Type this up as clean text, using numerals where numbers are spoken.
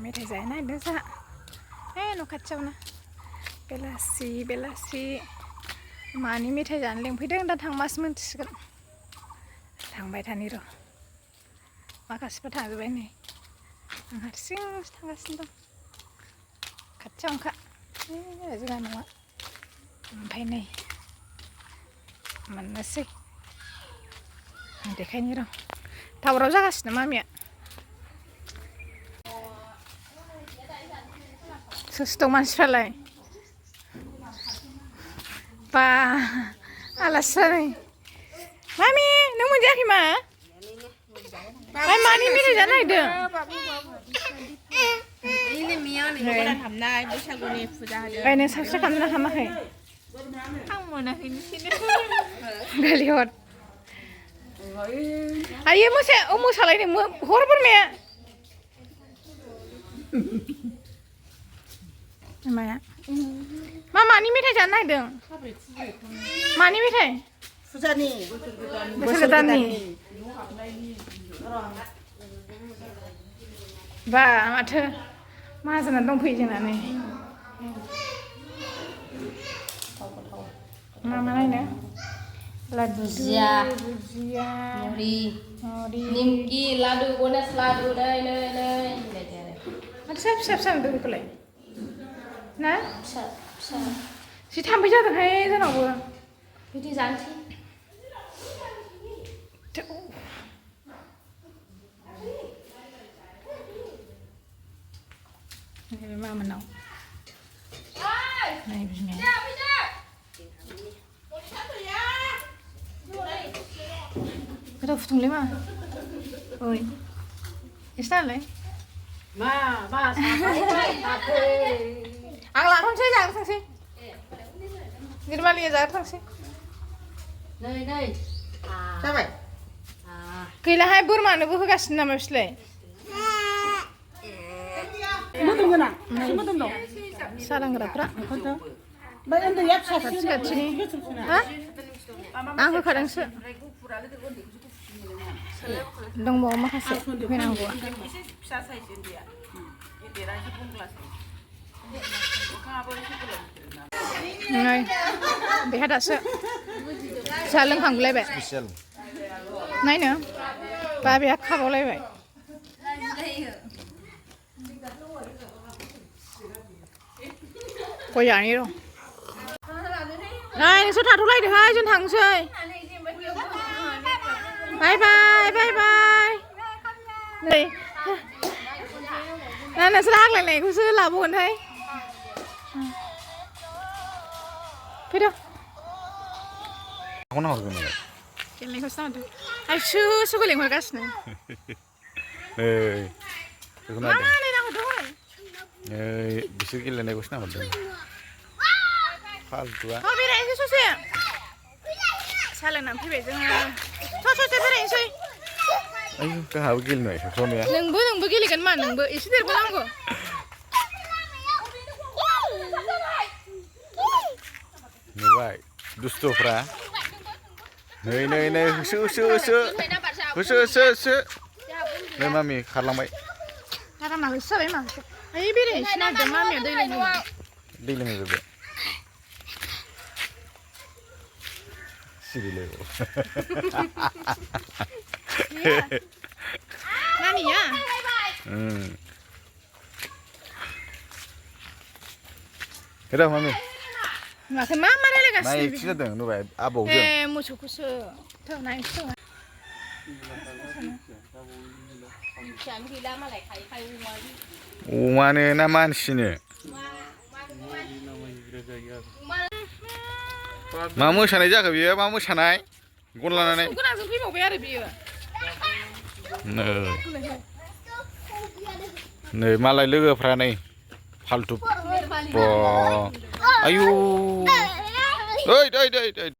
मेथाइ जानो नागिरदों जोंहा न' खाथियावनो बेलासि मानि मेथाइ जानो लिंफैदों दा थांबासो मोनथिसिगोन थांबाय थानि र' माखासेफोर थांजोब्बाय नै आं हारसिंसो थांगासिनो दं खाथियावनोखा जोंहा न'आ ओमफ्राय नै मोननोसै आं देखायनि र' टावाराव जागासिनो मामिया सोर दं मानसिफ्रालाय बा आलासि जानाय मामि नों मोनजायाखै मा मानि मेथाइ जानो नागिरदों नों साबस्क्राइब खालामदोंना खालामाखै आं मोनाखै गालिहर आयो मोसालायनो हर बोरमाया माया मानि मेथाइ जानो नागिरदों मानि मेथाइ फुजानि बोसोर गोदाननि बा माथो माहाजोना दंफैयो जोंना नै मा नायनो भुजिया मुरि निमकि लादु गनेश लादु नै माथो फिसा नुदों बेखौलाय ना फिसा जि थाम्फै जादोंहाय जोंनावबो बिदि जानोसै नैबे मामोननाव नै बिमाया गोदाव फुदुंलै मा ओइ एसे नालाय आं लांथांसै जानो थांसै गिरमालिया जानो थांसै नै जाबाय गैलाहाय बोरमानोबो होगासिनो नामा बिसोरलाय साहा लोंग्राफ्रा खाथिनि आं होखादोंसो दंबावो माखासे फैनांगौआ नै बेहा दासो साहा लोंखांलायबाय नायनो बाबाया खाबावलायबाय गयानि र' नाय नोंसोर थाथ'लायदोंहाय जों थांसै बाय नै ना नोंसोर आग्लायनायखौसो लाबावगोनहाय फैद' गेलेनायखौसो नाहरदों आइ सोरखौ लेंहरगासिनो मा नाहरदों बिसोर गेलेनायखौसो नाहरदों फालतुआ बेरायनोसै ससे सालायनानै फैबाय जोङो ससे बेरायनोसै आयु गाहाबो गेलेनाय सौथ'नाया नोंबो गेलेगोन मा नोंबो एसे देरबावनांगौ नुबाय दुस्थ'फ्रा नै होसो नै मामि खारलांबाय गारामा होसो जाबाय माथो ओइ बेरायनोसै नागिरदों मामिया दै लोंहोजोबबाय सिरिलाय नानिया र' मामि माथो मा रायलायगासिनो नायखि जादों नुबाय आबौजों मोसौखौसो नायनोसै अमानो ना मानसिनो मा मोसानाय जाखो बियो मा मोसानाय गन लानानै फैबावबाय आरो बियो नै मालाय लोगोफ्रा नै फालतु आयु